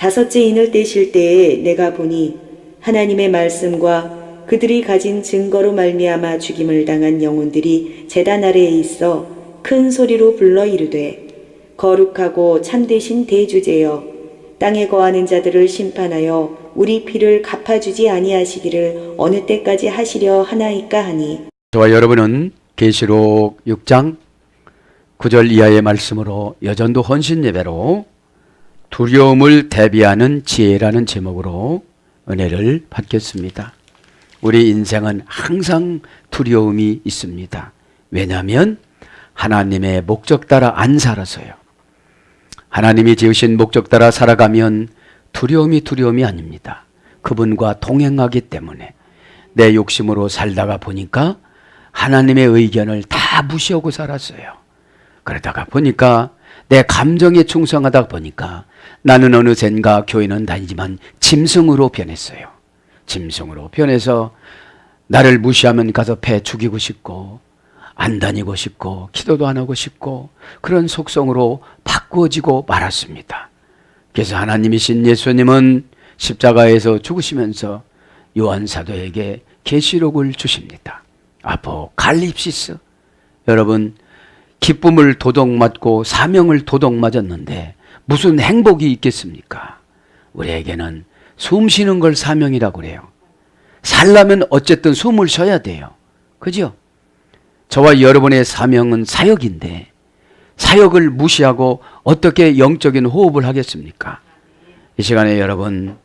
다섯째 인을 떼실 때에 내가 보니 하나님의 말씀과 그들이 가진 증거로 말미암아 죽임을 당한 영혼들이 제단 아래에 있어 큰 소리로 불러 이르되 거룩하고 참되신 대주제여 땅에 거하는 자들을 심판하여 우리 피를 갚아주지 아니하시기를 어느 때까지 하시려 하나이까 하니. 저와 여러분은 계시록 6장 9절 이하의 말씀으로 여전도 헌신 예배로 두려움을 대비하는 지혜라는 제목으로 은혜를 받겠습니다. 우리 인생은 항상 두려움이 있습니다. 왜냐하면 하나님의 목적 따라 안 살아서요. 하나님이 지으신 목적 따라 살아가면 두려움이 아닙니다. 그분과 동행하기 때문에 내 욕심으로 살다가 보니까 하나님의 의견을 다 무시하고 살았어요. 그러다가 보니까 내 감정에 충성하다 보니까 나는 어느샌가 교회는 다니지만 짐승으로 변했어요. 짐승으로 변해서 나를 무시하면 가서 배 죽이고 싶고 안 다니고 싶고 기도도 안 하고 싶고 그런 속성으로 바꾸어지고 말았습니다. 그래서 하나님이신 예수님은 십자가에서 죽으시면서 요한 사도에게 계시록을 주십니다. 아포칼립시스. 여러분, 기쁨을 도둑맞고 사명을 도둑맞았는데 무슨 행복이 있겠습니까? 우리에게는 숨 쉬는 걸 사명이라고 그래요. 살려면 어쨌든 숨을 쉬어야 돼요. 그죠? 저와 여러분의 사명은 사역인데 사역을 무시하고 어떻게 영적인 호흡을 하겠습니까? 이 시간에 여러분,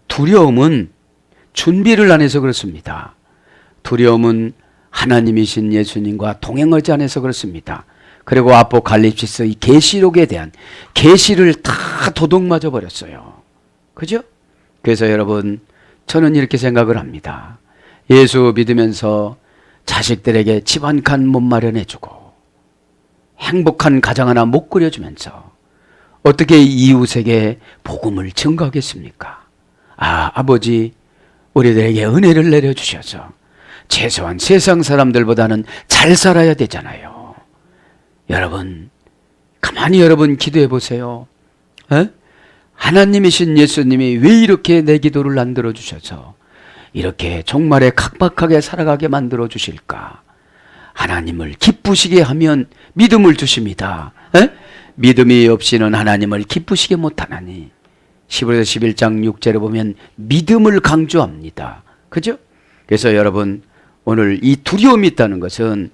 두려움은 준비를 안 해서 그렇습니다. 두려움은 하나님이신 예수님과 동행하지 않아서 그렇습니다. 그리고 아포칼립시스 이 계시록에 대한 계시를 다 도둑맞아 버렸어요. 그죠? 그래서 여러분, 저는 이렇게 생각을 합니다. 예수 믿으면서 자식들에게 집 한 칸 못 마련해주고 행복한 가정 하나 못 꾸려주면서 어떻게 이웃에게 복음을 증거하겠습니까? 아버지, 우리들에게 은혜를 내려주셔서 최소한 세상 사람들보다는 잘 살아야 되잖아요. 여러분, 가만히 여러분 기도해 보세요. 하나님이신 예수님이 왜 이렇게 내 기도를 안 들어주셔서 이렇게 종말에 각박하게 살아가게 만들어 주실까? 하나님을 기쁘시게 하면 믿음을 주십니다. 믿음이 없이는 하나님을 기쁘시게 못하나니. 히브리서 11장 6절에 보면 믿음을 강조합니다. 그죠? 그래서 여러분, 오늘 이 두려움이 있다는 것은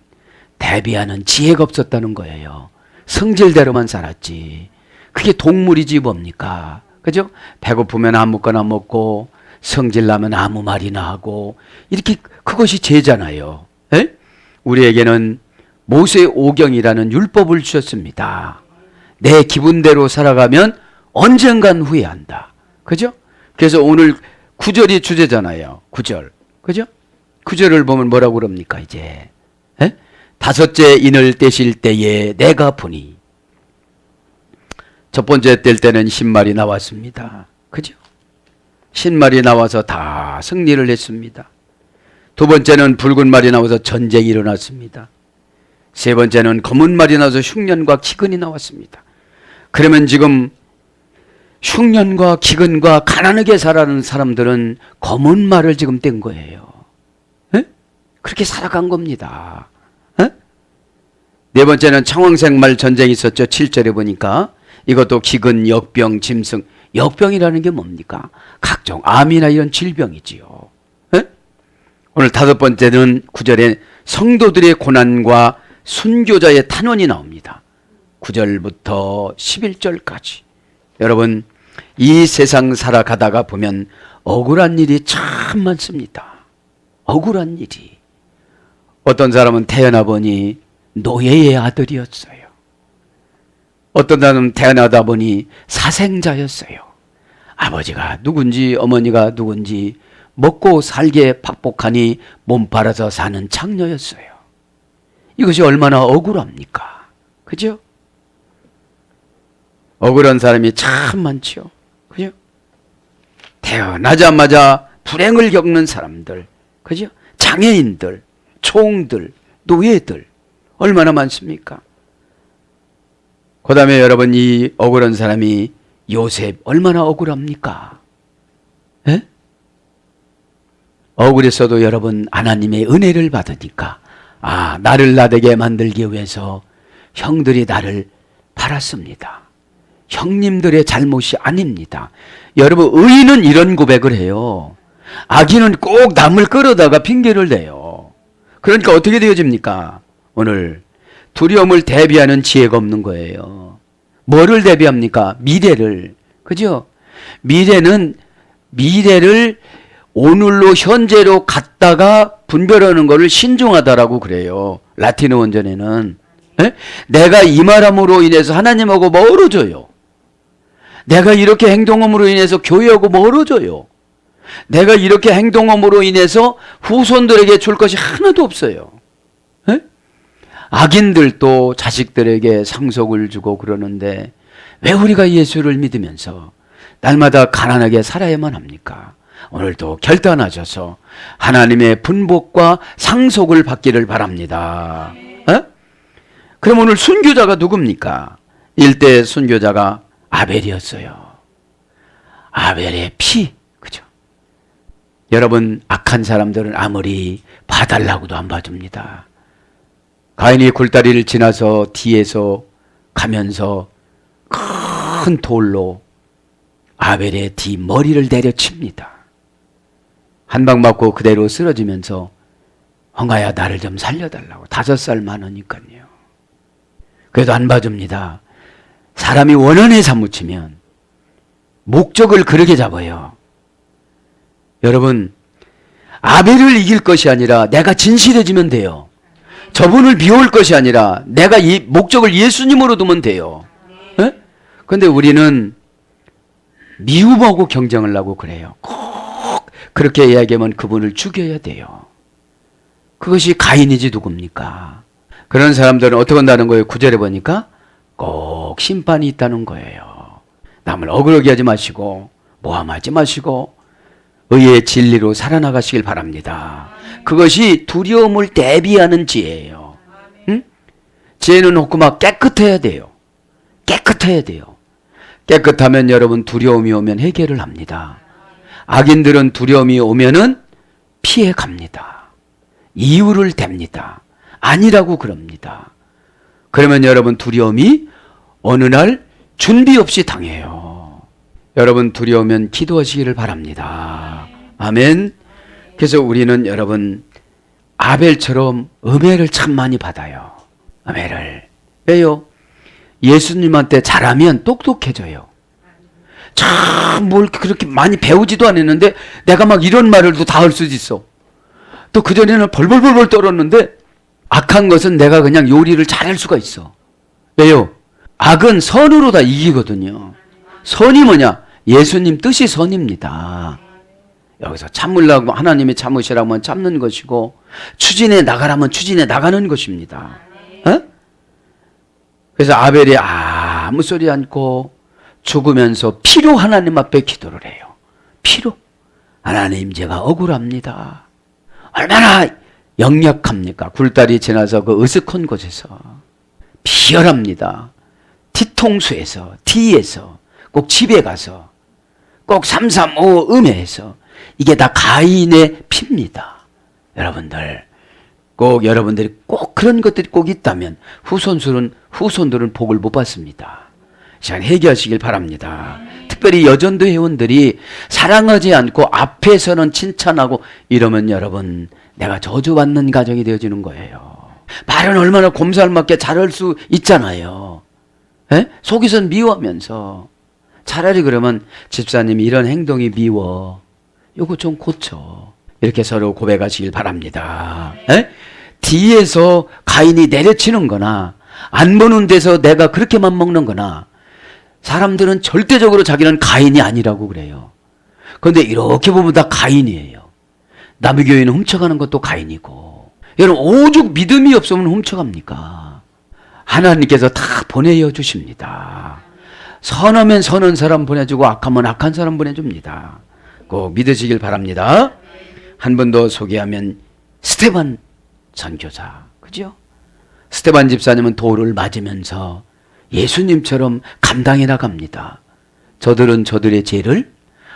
대비하는 지혜가 없었다는 거예요. 성질대로만 살았지. 그게 동물이지 뭡니까? 그죠? 배고프면 아무거나 먹고 성질나면 아무 말이나 하고 이렇게 그것이 죄잖아요. 에? 우리에게는 모세 오경이라는 율법을 주셨습니다. 내 기분대로 살아가면 언젠간 후회한다. 그죠? 그래서 오늘 9절이 주제잖아요. 9절. 그죠? 9절을 보면 뭐라고 그럽니까 이제? 에? 다섯째 인을 떼실 때에 내가 보니. 첫 번째 뗄 때는 신말이 나왔습니다. 그죠? 신말이 나와서 다 승리를 했습니다. 두 번째는 붉은 말이 나와서 전쟁이 일어났습니다. 세 번째는 검은 말이 나와서 흉년과 기근이 나왔습니다. 그러면 지금 흉년과 기근과 가난하게 살아가는 사람들은 검은 말을 지금 뗀 거예요. 에? 그렇게 살아간 겁니다. 에? 네 번째는 청황색 말 전쟁이 있었죠. 7절에 보니까 이것도 기근, 역병, 짐승. 역병이라는 게 뭡니까? 각종 암이나 이런 질병이지요. 에? 오늘 다섯 번째는 9절에 성도들의 고난과 순교자의 탄원이 나옵니다. 9절부터 11절까지. 여러분, 이 세상 살아가다가 보면 억울한 일이 참 많습니다. 억울한 일이. 어떤 사람은 태어나 보니 노예의 아들이었어요. 어떤 사람은 태어나다 보니 사생자였어요. 아버지가 누군지 어머니가 누군지 먹고 살게 팍복하니 몸 팔아서 사는 창녀였어요. 이것이 얼마나 억울합니까? 그죠? 억울한 사람이 참 많죠. 그죠? 태어나자마자 불행을 겪는 사람들, 그죠? 장애인들, 총들, 노예들 얼마나 많습니까? 그 다음에 여러분, 이 억울한 사람이 요셉 얼마나 억울합니까? 에? 억울했어도 여러분 하나님의 은혜를 받으니까 나를 나되게 만들기 위해서 형들이 나를 팔았습니다. 형님들의 잘못이 아닙니다. 여러분 의인은 이런 고백을 해요. 악인은 꼭 남을 끌어다가 핑계를 대요. 그러니까 어떻게 되어집니까? 오늘 두려움을 대비하는 지혜가 없는 거예요. 뭐를 대비합니까? 미래를. 그죠? 미래를 오늘로 현재로 갖다가 분별하는 것을 신중하다라고 그래요. 라틴어 원전에는. 에? 내가 이 말함으로 인해서 하나님하고 멀어져요. 내가 이렇게 행동함으로 인해서 교회하고 멀어져요. 내가 이렇게 행동함으로 인해서 후손들에게 줄 것이 하나도 없어요. 에? 악인들도 자식들에게 상속을 주고 그러는데 왜 우리가 예수를 믿으면서 날마다 가난하게 살아야만 합니까? 오늘도 결단하셔서 하나님의 분복과 상속을 받기를 바랍니다. 에? 그럼 오늘 순교자가 누굽니까? 일대 순교자가 아벨이었어요. 아벨의 피. 그죠? 여러분 악한 사람들은 아무리 봐달라고도 안 봐줍니다. 가인이 굴다리를 지나서 뒤에서 가면서 큰 돌로 아벨의 뒤 머리를 내려칩니다. 한 방 맞고 그대로 쓰러지면서 형아야 나를 좀 살려달라고. 5살 많으니까요. 그래도 안 봐줍니다. 사람이 원한에 사무치면 목적을 그렇게 잡아요. 여러분 아벨을 이길 것이 아니라 내가 진실해지면 돼요. 저분을 미워할 것이 아니라 내가 이 목적을 예수님으로 두면 돼요. 그런데 우리는 미움하고 경쟁을 하고 그래요. 꼭 그렇게 이야기하면 그분을 죽여야 돼요. 그것이 가인이지 누굽니까? 그런 사람들은 어떻게 한다는 거예요? 9절에 보니까 꼭 심판이 있다는 거예요. 남을 억울하게 하지 마시고 모함하지 마시고 의의 진리로 살아나가시길 바랍니다. 그것이 두려움을 대비하는 지혜예요. 응? 지혜는 혹구막 깨끗해야 돼요. 깨끗해야 돼요. 깨끗하면 여러분 두려움이 오면 해결을 합니다. 악인들은 두려움이 오면은 피해 갑니다. 이유를 댑니다. 아니라고 그럽니다. 그러면 여러분 두려움이 어느 날 준비 없이 당해요. 여러분 두려우면 기도하시기를 바랍니다. 아멘. 그래서 우리는 여러분 아벨처럼 은혜를 참 많이 받아요. 은혜를. 왜요? 예수님한테 잘하면 똑똑해져요. 참 뭘 그렇게 많이 배우지도 않았는데 내가 막 이런 말을 다 할 수도 있어. 또 그전에는 벌벌벌벌 떨었는데 악한 것은 내가 그냥 요리를 잘할 수가 있어. 왜요? 악은 선으로 다 이기거든요. 선이 뭐냐? 예수님 뜻이 선입니다. 여기서 참으려고 하나님이 참으시라고 하면 참는 것이고 추진해 나가라면 추진해 나가는 것입니다. 어? 그래서 아벨이 아무 소리 않고 죽으면서 피로 하나님 앞에 기도를 해요. 피로. 하나님 제가 억울합니다. 얼마나 역력합니까? 굴다리 지나서 그 으슥한 곳에서 비열합니다. 뒤통수에서 뒤에서 꼭 집에 가서 꼭 335 음해에서 이게 다 가인의 피입니다. 여러분들 꼭 여러분들이 꼭 그런 것들이 꼭 있다면 후손들은 복을 못 받습니다. 시간 회개하시길 바랍니다. 특별히 여전도 회원들이 사랑하지 않고 앞에서는 칭찬하고 이러면 여러분 내가 저주받는 가정이 되어지는 거예요. 말은 얼마나 곰살맞게 잘할 수 있잖아요. 에? 속에선 미워하면서 차라리 그러면 집사님이 이런 행동이 미워. 요거 좀 고쳐. 이렇게 서로 고백하시길 바랍니다. 에? 뒤에서 가인이 내려치는 거나 안 보는 데서 내가 그렇게만 먹는 거나 사람들은 절대적으로 자기는 가인이 아니라고 그래요. 그런데 이렇게 보면 다 가인이에요. 남의 교회는 훔쳐가는 것도 가인이고 여러분 오죽 믿음이 없으면 훔쳐갑니까? 하나님께서 다 보내어 주십니다. 선하면 선한 사람 보내주고 악하면 악한 사람 보내줍니다. 꼭 믿으시길 바랍니다. 한 번 더 소개하면 스테반 선교사. 그죠? 스테반 집사님은 돌을 맞으면서 예수님처럼 감당해 나갑니다. 저들은 저들의 죄를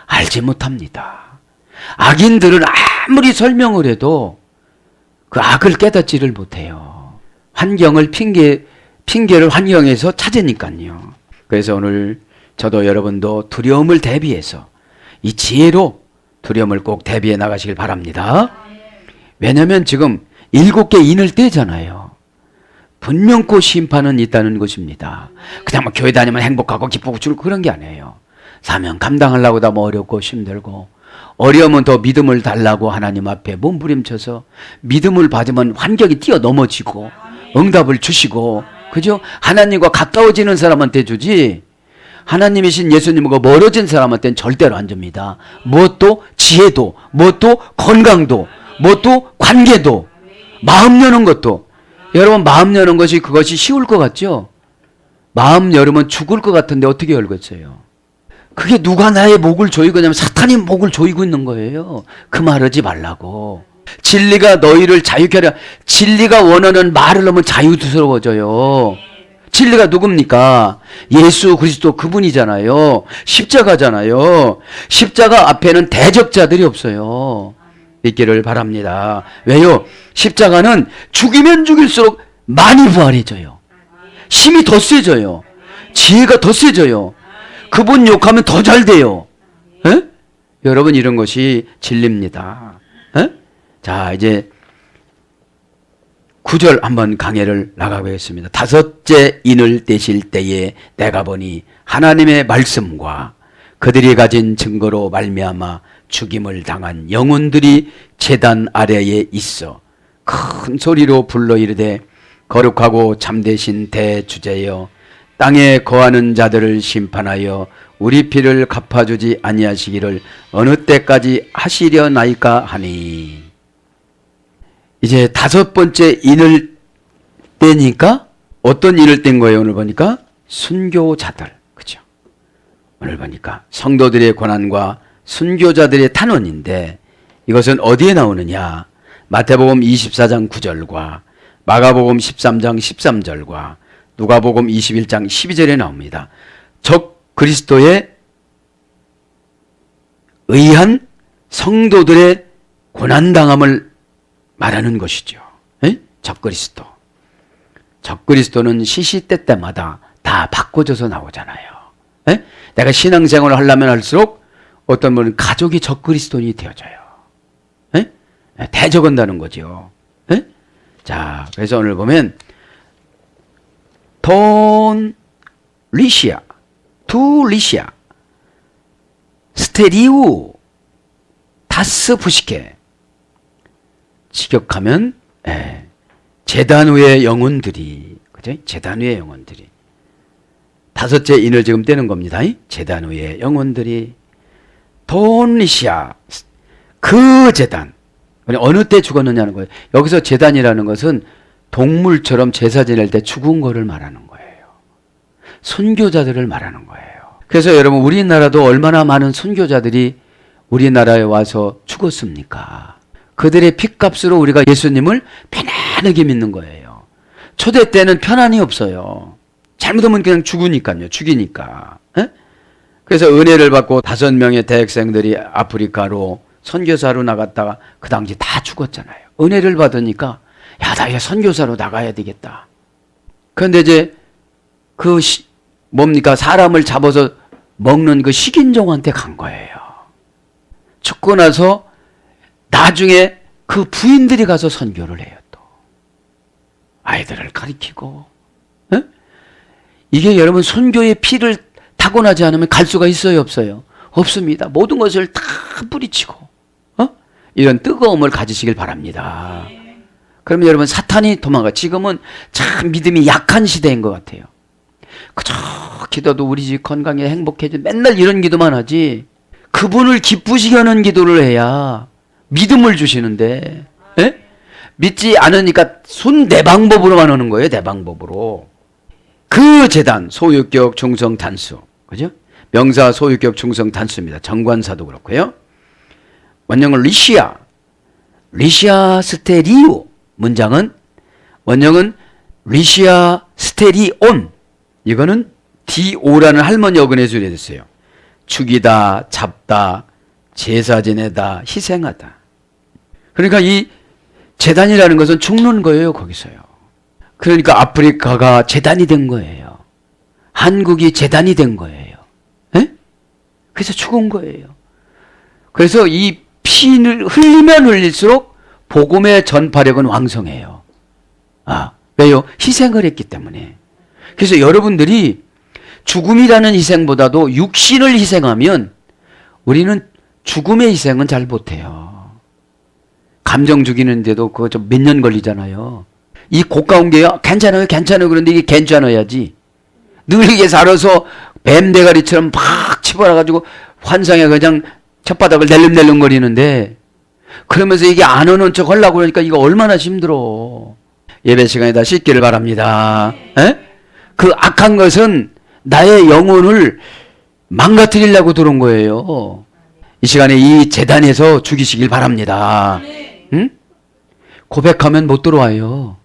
알지 못합니다. 악인들은 아무리 설명을 해도 그 악을 깨닫지를 못해요. 환경을 핑계를 환경에서 찾으니까요. 그래서 오늘 저도 여러분도 두려움을 대비해서 이 지혜로 두려움을 꼭 대비해 나가시길 바랍니다. 왜냐하면 지금 7개 인을 떼잖아요. 분명코 심판은 있다는 것입니다. 그냥 뭐 교회 다니면 행복하고 기쁘고 즐겁고 그런 게 아니에요. 사명 감당하려고 다 뭐 어렵고 힘들고, 어려우면 더 믿음을 달라고 하나님 앞에 몸부림쳐서 믿음을 받으면 환경이 뛰어넘어지고 응답을 주시고, 그죠? 하나님과 가까워지는 사람한테 주지 하나님이신 예수님과 멀어진 사람한테는 절대로 안 줍니다. 무엇도 지혜도, 무엇도 건강도, 무엇도 관계도, 마음 여는 것도. 여러분, 마음 여는 것이 그것이 쉬울 것 같죠? 마음 열으면 죽을 것 같은데 어떻게 열겠어요? 그게 누가 나의 목을 조이고 있냐면 사탄이 목을 조이고 있는 거예요. 그 말하지 말라고. 진리가 너희를 자유케 하려. 진리가 원하는 말을 하면 자유스러워져요. 진리가 누굽니까? 예수 그리스도 그분이잖아요. 십자가잖아요. 십자가 앞에는 대적자들이 없어요. 있기를 바랍니다. 왜요? 십자가는 죽이면 죽일수록 많이 부활해져요. 힘이 더 세져요. 지혜가 더 세져요. 그분 욕하면 더 잘 돼요. 에? 여러분, 이런 것이 진리입니다. 에? 자, 이제 9절 한번 강해를 나가보겠습니다. 5째 인을 떼실 때에 내가 보니 하나님의 말씀과 그들이 가진 증거로 말미암아 죽임을 당한 영혼들이 제단 아래에 있어 큰 소리로 불러 이르되 거룩하고 참되신 대주제여, 땅에 거하는 자들을 심판하여 우리 피를 갚아주지 아니하시기를 어느 때까지 하시려나이까 하니. 이제 5번째 인을 떼니까 어떤 인을 뗀 거예요? 오늘 보니까 순교자들, 그죠? 오늘 보니까 성도들의 고난과 순교자들의 탄원인데, 이것은 어디에 나오느냐? 마태복음 24장 9절과 마가복음 13장 13절과 누가복음 21장 12절에 나옵니다. 적 그리스도에 의한 성도들의 고난당함을 말하는 것이죠. 에? 적 그리스도. 적 그리스도는 시시때때마다 다 바꿔져서 나오잖아요. 에? 내가 신앙생활을 하려면 할수록 어떤 분은 가족이 적 그리스도인이 되어져요. 에? 대적한다는 거죠. 에? 자, 그래서 오늘 보면 돈 리시아, 두 리시아, 스테리우, 다스 부시케. 직역하면 제단 위의 영혼들이, 그죠? 제단 위의 영혼들이. 5째 인을 지금 떼는 겁니다. 제단 위의 영혼들이. 돈 리시아, 그 제단. 어느 때 죽었느냐는 거예요. 여기서 제단이라는 것은 동물처럼 제사 지낼 때 죽은 거를 말하는 거예요. 순교자들을 말하는 거예요. 그래서 여러분, 우리나라도 얼마나 많은 순교자들이 우리나라에 와서 죽었습니까? 그들의 핏값으로 우리가 예수님을 편안하게 믿는 거예요. 초대 때는 편안이 없어요. 잘못하면 그냥 죽으니까요. 죽이니까. 에? 그래서 은혜를 받고 5명의 대학생들이 아프리카로 선교사로 나갔다가 그 당시 다 죽었잖아요. 은혜를 받으니까 야, 나 이제 선교사로 나가야 되겠다. 그런데 이제 사람을 잡아서 먹는 그 식인종한테 간 거예요. 죽고 나서 나중에 그 부인들이 가서 선교를 해요. 또 아이들을 가르치고. 에? 이게 여러분, 선교의 피를 타고나지 않으면 갈 수가 있어요, 없어요? 없습니다. 모든 것을 다 뿌리치고 이런 뜨거움을 가지시길 바랍니다. 그러면 여러분, 사탄이 도망가. 지금은 참 믿음이 약한 시대인 것 같아요. 그저 기도도 우리 집 건강에 행복해져, 맨날 이런 기도만 하지, 그분을 기쁘시게 하는 기도를 해야 믿음을 주시는데, 에? 믿지 않으니까 내 방법으로만 하는 거예요. 내 방법으로. 그 제단, 소유격 중성 단수, 그죠? 명사 소유격 중성 단수입니다. 정관사도 그렇고요. 원형은 리시아 스테리오. 원형은 리시아 스테리온. 이거는 DO라는 할머니 어근에 수리됐어요. 죽이다, 잡다, 제사 지내다, 희생하다. 그러니까 이 제단이라는 것은 죽는 거예요, 거기서요. 그러니까 아프리카가 제단이 된 거예요. 한국이 제단이 된 거예요. 에? 그래서 죽은 거예요. 그래서 이 피를 흘리면 흘릴수록 복음의 전파력은 왕성해요. 아, 왜요? 희생을 했기 때문에. 그래서 여러분들이 죽음이라는 희생보다도 육신을 희생하면 우리는 죽음의 희생은 잘 못해요. 감정 죽이는데도 그거 좀 몇 년 걸리잖아요. 이 고가운 게요, 괜찮아요, 괜찮아요. 그런데 이게 괜찮아야지. 늙게 살아서 뱀 대가리처럼 막 치버려가지고 환상에 그냥 혓바닥을 낼름낼름거리는데 그러면서 이게 안 오는 척 하려고 그러니까 이거 얼마나 힘들어. 예배 시간에 다 씻기를 바랍니다. 에? 그 악한 것은 나의 영혼을 망가뜨리려고 들어온 거예요. 이 시간에 이 재단에서 죽이시길 바랍니다. 응? 고백하면 못 들어와요.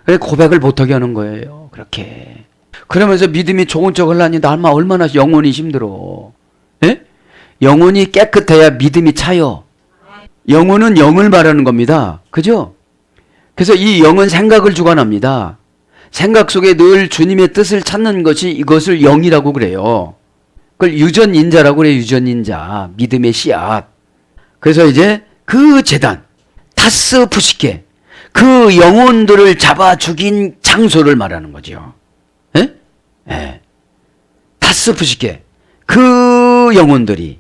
그래 고백을 못하게 하는 거예요. 그렇게. 그러면서 믿음이 좋은 척 하려니 나 얼마나 영혼이 힘들어. 에? 영혼이 깨끗해야 믿음이 차요. 영혼은 영을 말하는 겁니다. 그죠? 그래서 이 영은 생각을 주관합니다. 생각 속에 늘 주님의 뜻을 찾는 것이 이것을 영이라고 그래요. 그걸 유전인자라고 그래요. 유전인자. 믿음의 씨앗. 그래서 이제 그 제단, 타스 푸시케, 그 영혼들을 잡아 죽인 장소를 말하는 거죠. 예? 예. 타스 푸시케, 그 영혼들이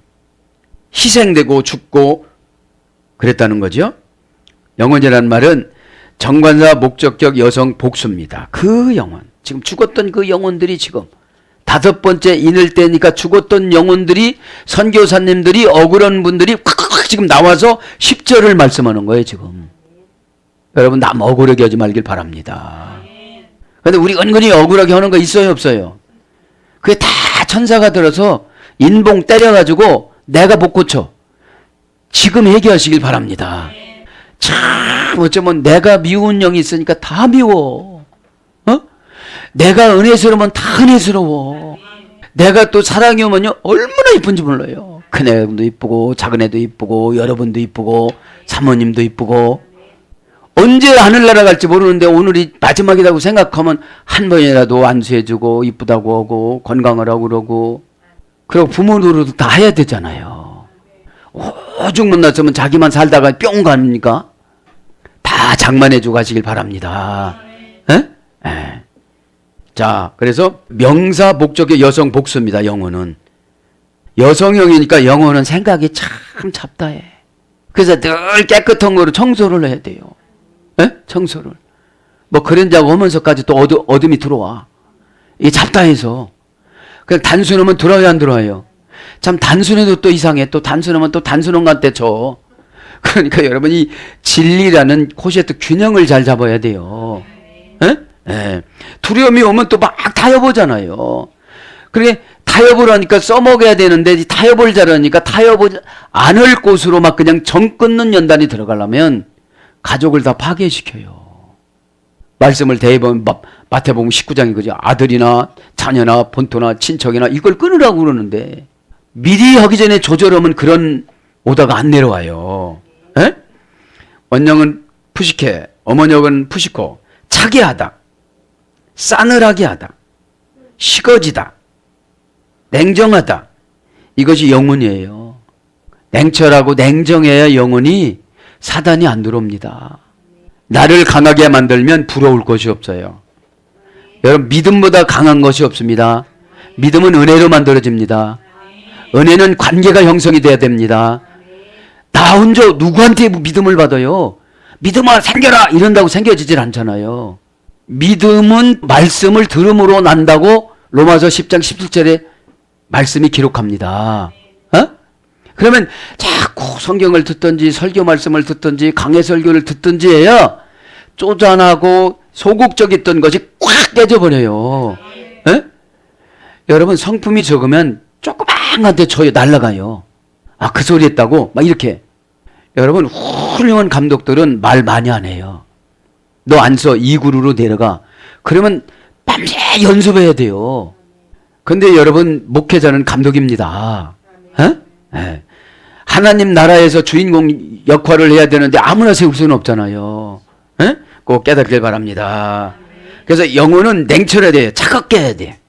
희생되고 죽고 그랬다는 거죠. 영혼이라는 말은 정관사 목적격 여성 복수입니다. 그 영혼, 지금 죽었던 그 영혼들이 지금 5번째 인을 때니까 죽었던 영혼들이 선교사님들이 억울한 분들이 콱콱콱 지금 나와서 10절을 말씀하는 거예요 지금. 여러분 남 억울하게 하지 말길 바랍니다. 그런데 우리 은근히 억울하게 하는 거 있어요 없어요? 그게 다 천사가 들어서 인봉 때려가지고 내가 못 고쳐. 지금 해결하시길 바랍니다. 참 어쩌면 내가 미운 영이 있으니까 다 미워. 어? 내가 은혜스러우면 다 은혜스러워. 내가 또 사랑이 오면요 얼마나 이쁜지 몰라요. 큰애도 이쁘고 작은애도 이쁘고 여러분도 이쁘고 사모님도 이쁘고 언제 하늘나라 갈지 모르는데 오늘이 마지막이라고 생각하면 한 번이라도 안수해주고 이쁘다고 하고 건강하라고 그러고 그리고 부모 노릇도 다 해야 되잖아요. 오죽 못났으면 자기만 살다가 뿅 가니까 다 장만해주고 가시길 바랍니다. 에? 에. 자, 그래서 명사 목적의 여성 복수입니다. 영혼은 여성형이니까 영혼은 생각이 참 잡다해. 그래서 늘 깨끗한 거로 청소를 해야 돼요. 에? 청소를 뭐 그런다고 하면서까지 또 어둠이 들어와. 이게 잡다해서 그냥 단순하면 들어와요 안 들어와요? 참 단순해도 또 이상해. 또 단순하면 또 단순한 것 쳐. 그러니까 여러분이 진리라는 코시에트 균형을 잘 잡아야 돼요. 에? 에. 두려움이 오면 또 막 타협하잖아요. 그러니까 타협을 하니까 써먹어야 되는데 타협을 잘하니까 타협을 안 할 곳으로 막 그냥 정 끊는 연단이 들어가려면 가족을 다 파괴시켜요. 말씀을 대해보면 마태복음 19장이 그죠. 아들이나 자녀나 본토나 친척이나 이걸 끊으라고 그러는데 미리 하기 전에 조절하면 그런 오다가 안 내려와요. 에? 원형은 푸시케, 어머니역은 푸시코. 차게 하다, 싸늘하게 하다, 식어지다, 냉정하다. 이것이 영혼이에요. 냉철하고 냉정해야 영혼이 사단이 안 들어옵니다. 나를 강하게 만들면 부러울 것이 없어요. 여러분 믿음보다 강한 것이 없습니다. 믿음은 은혜로 만들어집니다. 은혜는 관계가 형성이 돼야 됩니다. 나 혼자 누구한테 믿음을 받아요? 믿음아 생겨라 이런다고 생겨지질 않잖아요. 믿음은 말씀을 들음으로 난다고 로마서 10장 17절에 말씀이 기록합니다. 어? 그러면 자꾸 성경을 듣든지 설교 말씀을 듣든지 강해 설교를 듣든지 해야 쪼잔하고 소극적이던 것이 꽉 깨져버려요. 에? 여러분 성품이 적으면 조그만한데 저희 날아가요. 아, 그 소리 했다고? 막 이렇게. 여러분 훌륭한 감독들은 말 많이 안 해요. 너 안 써. 2그루로 내려가. 그러면 밤새 연습해야 돼요. 근데 여러분, 목회자는 감독입니다. 예. 하나님 나라에서 주인공 역할을 해야 되는데 아무나 세울 수는 없잖아요. 예? 꼭 깨닫길 바랍니다. 그래서 영혼은 냉철해야 돼요. 차갑게 해야 돼.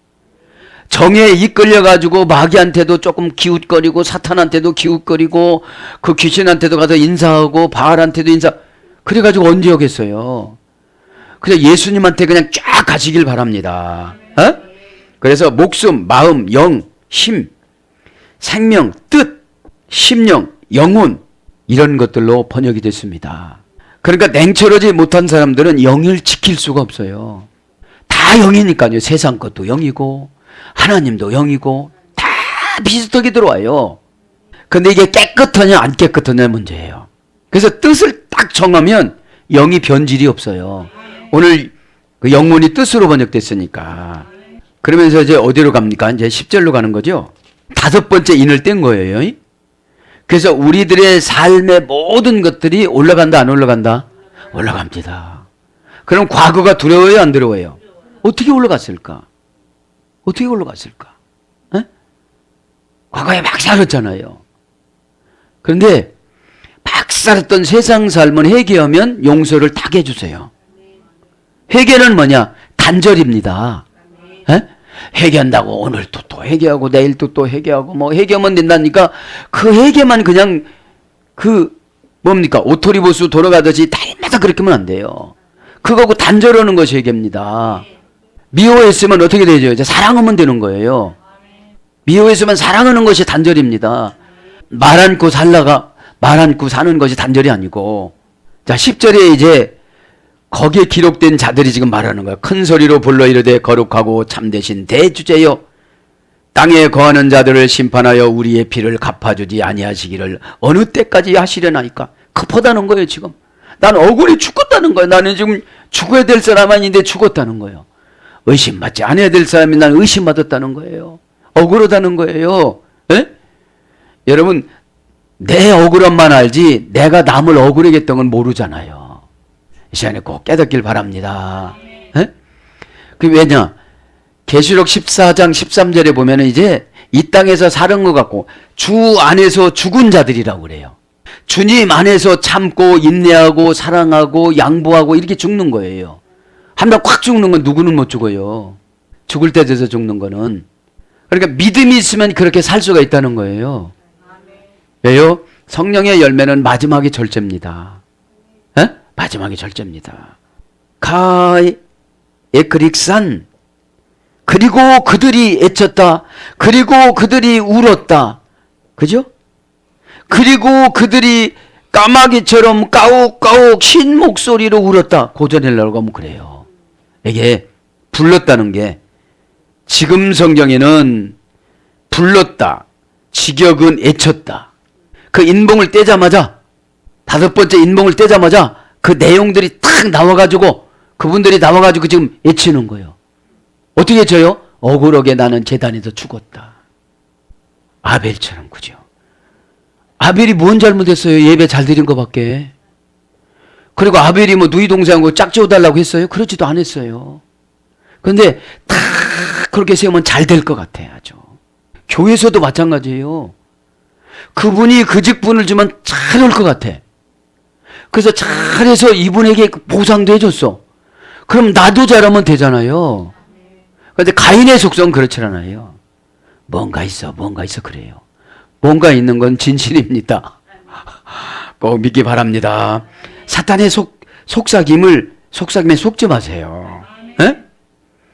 정에 이끌려가지고 마귀한테도 조금 기웃거리고 사탄한테도 기웃거리고 그 귀신한테도 가서 인사하고 바알한테도 인사. 그래가지고 언제 오겠어요? 그래서 예수님한테 그냥 쫙 가시길 바랍니다. 그래서 목숨, 마음, 영, 힘, 생명, 뜻, 심령, 영혼 이런 것들로 번역이 됐습니다. 그러니까 냉철하지 못한 사람들은 영을 지킬 수가 없어요. 다 영이니까요. 세상 것도 영이고 하나님도 영이고 다 비슷하게 들어와요. 근데 이게 깨끗하냐 안 깨끗하냐 문제예요. 그래서 뜻을 딱 정하면 영이 변질이 없어요. 오늘 그 영혼이 뜻으로 번역됐으니까. 그러면서 이제 어디로 갑니까? 이제 10절로 가는 거죠. 5번째 인을 뗀 거예요. 그래서 우리들의 삶의 모든 것들이 올라간다 안 올라간다? 올라갑니다. 그럼 과거가 두려워요 안 두려워요? 어떻게 올라갔을까? 어떻게 올라갔을까? 에? 과거에 막 살았잖아요. 그런데 막 살았던 세상 삶은 회개하면 용서를 딱 해주세요. 회개는 뭐냐? 단절입니다. 에? 회개한다고 오늘도 또 회개하고 내일도 또 회개하고 뭐 회개하면 된다니까 그 회개만 그냥 그 뭡니까? 오토리보스 돌아가듯이 달마다 그렇게 하면 안 돼요. 그거하고 단절하는 것이 회개입니다. 미워했으면 어떻게 되죠? 이제 사랑하면 되는 거예요. 미워했으면 사랑하는 것이 단절입니다. 말 않고 살다가 말 않고 사는 것이 단절이 아니고. 자, 10절에 이제 거기에 기록된 자들이 지금 말하는 거예요. 큰 소리로 불러 이르되 거룩하고 참되신 대주제여 땅에 거하는 자들을 심판하여 우리의 피를 갚아주지 아니하시기를 어느 때까지 하시려나이까. 급하다는 거예요. 지금 난 억울히 죽었다는 거예요. 나는 지금 죽어야 될 사람 아닌데 죽었다는 거예요. 의심받지 않아야 될 사람이 난 의심받았다는 거예요. 억울하다는 거예요. 에? 여러분 내 억울함만 알지 내가 남을 억울하게 했던 건 모르잖아요. 이 시간에 꼭 깨닫길 바랍니다. 그 왜냐? 계시록 14장 13절에 보면은 이제 이 땅에서 사는 것 같고 주 안에서 죽은 자들이라고 그래요. 주님 안에서 참고 인내하고 사랑하고 양보하고 이렇게 죽는 거예요. 한 번 콱 죽는 건 누구는 못 죽어요. 죽을 때 돼서 죽는 거는. 그러니까 믿음이 있으면 그렇게 살 수가 있다는 거예요. 왜요? 성령의 열매는 마지막이 절제입니다. 마지막이 절제입니다. 가이 에크릭산 그리고 그들이 애쳤다. 그리고 그들이 울었다. 그죠? 그리고 그들이 까마귀처럼 까욱까욱 신 목소리로 울었다. 고전헬라로 가면 그래요. 이게 불렀다는 게 지금 성경에는 불렀다. 직역은 애쳤다. 그 인봉을 떼자마자 5번째 인봉을 떼자마자 그 내용들이 탁 나와가지고 그분들이 나와가지고 지금 애치는 거예요. 어떻게 애쳐요? 억울하게 나는 제단에서 죽었다. 아벨처럼. 그죠? 아벨이 뭔 잘못했어요? 예배 잘 드린 것밖에. 그리고 아벨이 뭐 누이 동생하고 짝지어달라고 했어요? 그러지도 않았어요. 그런데 다 그렇게 세우면 잘 될 것 같아요. 아주. 교회에서도 마찬가지예요. 그분이 그 직분을 주면 잘 올 것 같아. 그래서 잘해서 이분에게 보상도 해줬어. 그럼 나도 잘하면 되잖아요. 그런데 가인의 속성은 그렇지 않아요. 뭔가 있어 그래요. 뭔가 있는 건 진실입니다. 꼭 믿기 바랍니다. 사탄의 속삭임에 속지 마세요. 에?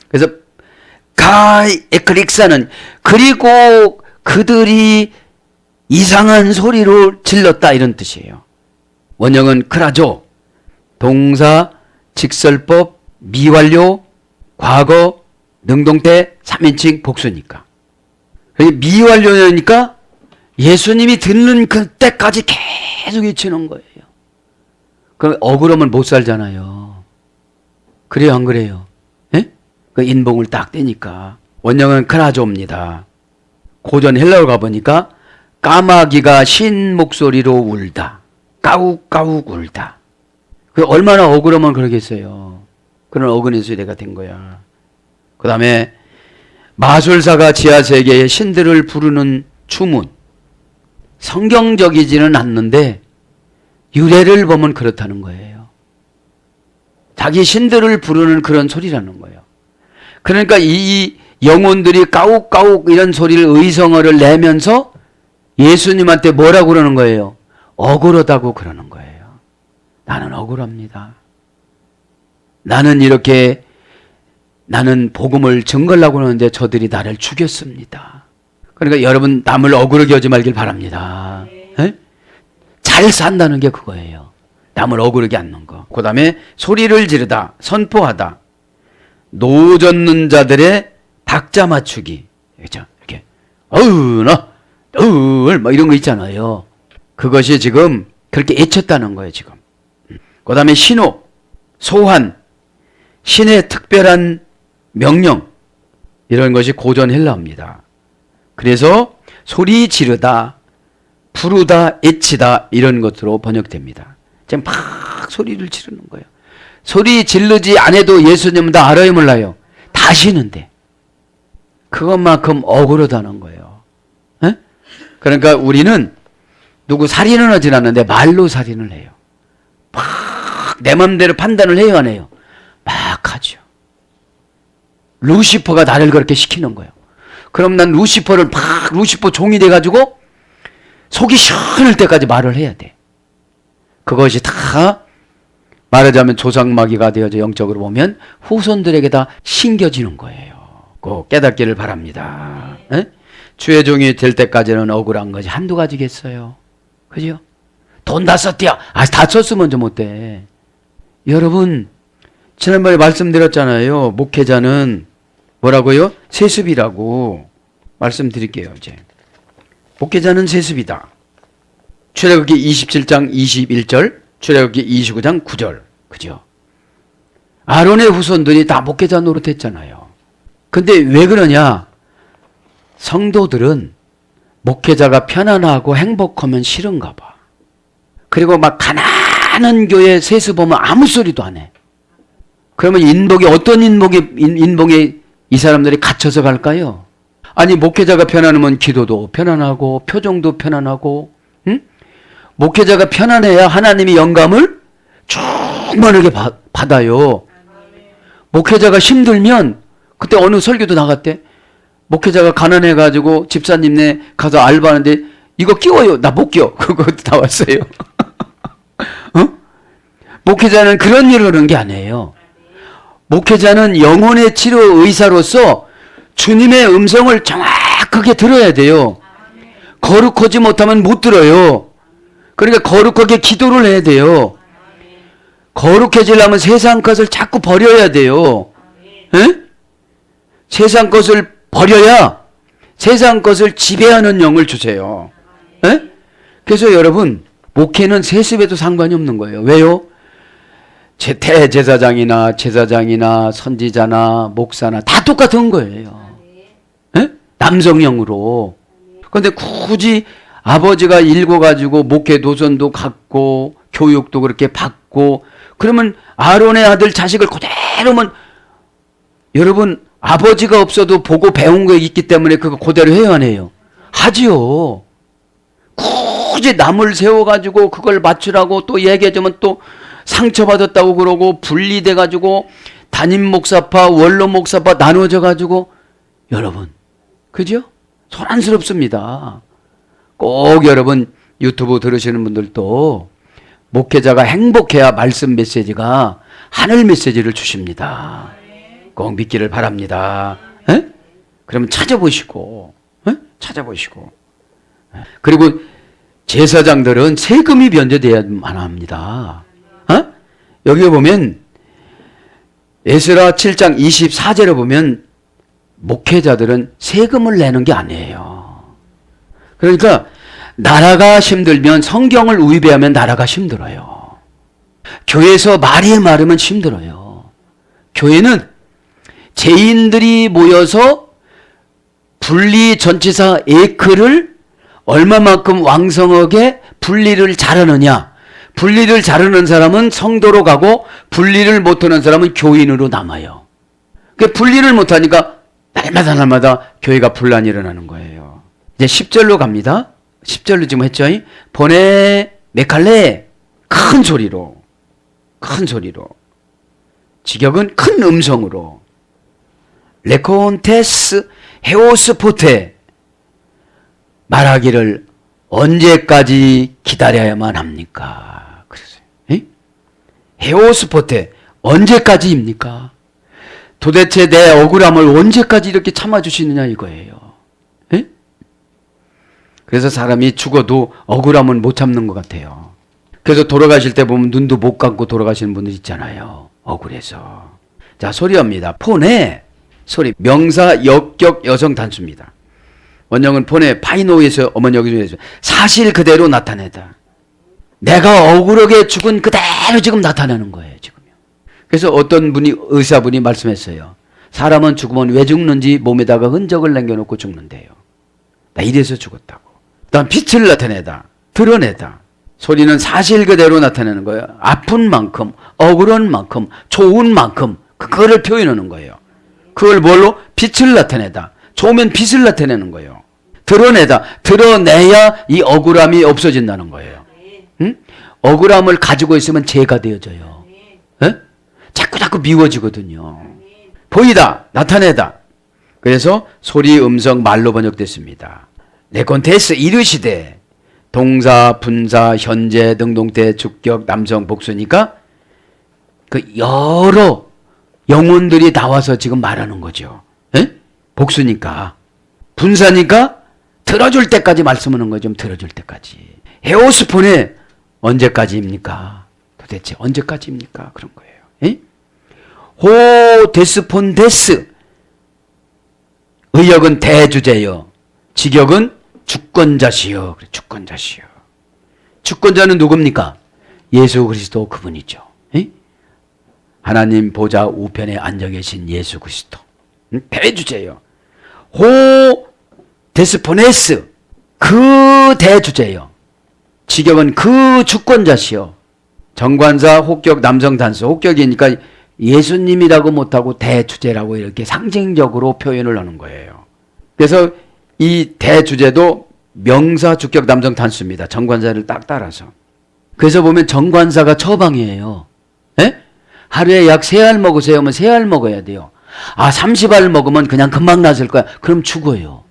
그래서 가이 에크릭사는 그리고 그들이 이상한 소리로 질렀다 이런 뜻이에요. 원형은 크라조, 동사, 직설법, 미완료, 과거, 능동태, 3인칭 복수니까. 미완료니까 예수님이 듣는 그때까지 계속 외치는 거예요. 그럼 억울하면 못 살잖아요. 그래요 안 그래요? 예? 그 인봉을 딱 떼니까. 원형은 크라조입니다. 고전 헬라어 가보니까 까마귀가 신 목소리로 울다. 까욱까욱 울다. 그 얼마나 억울하면 그러겠어요. 그런 어근의 수레가 된 거야. 그 다음에 마술사가 지하세계의 신들을 부르는 주문, 성경적이지는 않는데 유래를 보면 그렇다는 거예요. 자기 신들을 부르는 그런 소리라는 거예요. 그러니까 이 영혼들이 까욱까욱 이런 소리를, 의성어를 내면서 예수님한테 뭐라고 그러는 거예요? 억울하다고 그러는 거예요. 나는 억울합니다. 나는 복음을 증거하려고 하는데 저들이 나를 죽였습니다. 그러니까 여러분, 남을 억울하게 하지 말길 바랍니다. 에? 잘 산다는 게 그거예요. 남을 억울하게 않는 거. 그 다음에 소리를 지르다, 선포하다, 노젓는 자들의 박자 맞추기. 그렇죠? 이렇게 뭐 이런 거 있잖아요. 그것이 지금 그렇게 애쳤다는 거예요, 지금. 그 다음에 신호, 소환, 신의 특별한 명령, 이런 것이 고전 헬라어입니다. 그래서 소리 지르다, 부르다, 애치다, 이런 것으로 번역됩니다. 지금 막 소리를 지르는 거예요. 소리 지르지 않아도 예수님은 다 알아요, 몰라요? 다 아시는데 그것만큼 억울하다는 거예요. 에? 그러니까 우리는 누구 살인은 하진 않는데 말로 살인을 해요. 막 내 맘대로 판단을 해요, 안 해요? 막 하죠. 루시퍼가 나를 그렇게 시키는 거예요. 그럼 난 루시퍼 종이 돼가지고 속이 시원할 때까지 말을 해야 돼. 그것이 다 말하자면 조상마귀가 되어져 영적으로 보면 후손들에게 다 심겨지는 거예요. 꼭 깨닫기를 바랍니다. 에? 주의 종이 될 때까지는 억울한 것이 한두 가지겠어요. 그죠? 돈 다 썼대요. 다 썼으면 좀 어때? 여러분, 지난번에 말씀드렸잖아요. 목회자는 뭐라고요? 세습이라고 말씀드릴게요. 이제 목회자는 세습이다. 출애굽기 27장 21절, 출애굽기 29장 9절. 그죠? 아론의 후손들이 다 목회자 노릇했잖아요. 근데 왜 그러냐? 성도들은 목회자가 편안하고 행복하면 싫은가 봐. 그리고 막 가난한 교회 세습하면 아무 소리도 안 해. 그러면 어떤 인복에 이 사람들이 갇혀서 갈까요? 아니, 목회자가 편안하면 기도도 편안하고 표정도 편안하고, 응? 목회자가 편안해야 하나님이 영감을 충만하게 받아요. 목회자가 힘들면, 그때 어느 설교도 나갔대. 목회자가 가난해가지고 집사님네 가서 알바하는데 이거 끼워요. 나 못 끼워. 그거 나왔어요. 어? 목회자는 그런 일을 하는 게 아니에요. 목회자는 영혼의 치료 의사로서 주님의 음성을 정확하게 들어야 돼요. 거룩하지 못하면 못 들어요. 그러니까 거룩하게 기도를 해야 돼요. 거룩해지려면 세상 것을 자꾸 버려야 돼요. 에? 세상 것을 버려야 세상 것을 지배하는 영을 주세요. 에? 그래서 여러분, 목회는 세습에도 상관이 없는 거예요. 왜요? 대제사장이나 제사장이나 선지자나 목사나 다 똑같은 거예요. 에? 남성형으로. 그런데 굳이 아버지가 읽어가지고 목회 도전도 갖고 교육도 그렇게 받고 그러면 아론의 아들 자식을 그대로면 여러분, 아버지가 없어도 보고 배운 거 있기 때문에 그거 그대로 해요, 안 해요? 하지요. 굳이 남을 세워가지고 그걸 맞추라고 또 얘기해주면 또 상처받았다고 그러고 분리돼가지고 담임 목사파, 원로 목사파 나눠져가지고 여러분, 그죠? 소란스럽습니다. 꼭 여러분 유튜브 들으시는 분들도 목회자가 행복해야 말씀 메시지가 하늘 메시지를 주십니다. 꼭 믿기를 바랍니다. 에? 그러면 찾아보시고, 에? 찾아보시고. 그리고 제사장들은 세금이 면제돼야만 합니다. 어? 여기 보면 에스라 7장 24절에 보면 목회자들은 세금을 내는 게 아니에요. 그러니까 나라가 힘들면 성경을 위배하면 나라가 힘들어요. 교회에서 말이 많으면 힘들어요. 교회는 죄인들이 모여서 분리 전치사 에크를 얼마만큼 왕성하게 분리를 잘하느냐. 분리를 잘하는 사람은 성도로 가고 분리를 못하는 사람은 교인으로 남아요. 그러니까 분리를 못하니까 날마다 교회가 분란이 일어나는 거예요. 이제 10절로 갑니다. 10절로 지금 했죠. 보내 메칼레 큰 소리로 직역은 큰 음성으로 레콘테스 헤오스포테 말하기를 언제까지 기다려야만 합니까? 그랬어요. 헤오스포테 언제까지입니까? 도대체 내 억울함을 언제까지 이렇게 참아주시느냐 이거예요. 에? 그래서 사람이 죽어도 억울함은 못 참는 것 같아요. 그래서 돌아가실 때 보면 눈도 못 감고 돌아가시는 분들 있잖아요. 억울해서. 자, 소리합니다. 폰에 소리 명사 역격 여성 단수입니다. 원형은 폰에 파이노에서 어머니 여기서 사실 그대로 나타내다. 내가 억울하게 죽은 그대로 지금 나타내는 거예요. 지금요. 그래서 어떤 분이 의사분이 말씀했어요. 사람은 죽으면 왜 죽는지 몸에다가 흔적을 남겨놓고 죽는데요. 나 이래서 죽었다고. 난 빛을 나타내다. 드러내다. 소리는 사실 그대로 나타내는 거예요. 아픈 만큼, 억울한 만큼, 좋은 만큼 그거를 표현하는 거예요. 그걸 뭘로? 빛을 나타내다. 좋으면 빛을 나타내는 거예요. 드러내다. 드러내야 이 억울함이 없어진다는 거예요. 응? 억울함을 가지고 있으면 죄가 되어져요. 에? 자꾸 미워지거든요. 보이다. 나타내다. 그래서 소리, 음성, 말로 번역됐습니다. 레콘테스 이르시되 동사, 분사, 현재, 능동태, 주격, 남성, 복수니까 그 여러 영혼들이 나와서 지금 말하는 거죠. 에? 복수니까. 분사니까 들어줄 때까지 말씀하는 거죠. 좀 들어줄 때까지. 헤오스폰에 언제까지입니까? 도대체 언제까지입니까? 그런 거예요. 에? 호 데스폰 데스. 의역은 대주제요. 직역은 주권자시요. 그래, 주권자시요. 주권자는 누굽니까? 예수 그리스도 그분이죠. 에? 하나님 보좌 우편에 앉아 계신 예수 그리스도. 대주제요. 호 데스포네스 그 대주제요. 직역은 그 주권자시요. 정관사 혹격 남성 단수. 혹격이니까 예수님이라고 못하고 대주제라고 이렇게 상징적으로 표현을 하는 거예요. 그래서 이 대주제도 명사 주격 남성 단수입니다. 정관사를 딱 따라서. 그래서 보면 정관사가 처방이에요. 에? 하루에 약 3알 먹으세요 하면 3알 먹어야 돼요. 아 30알 먹으면 그냥 금방 나을 거야. 그럼 죽어요.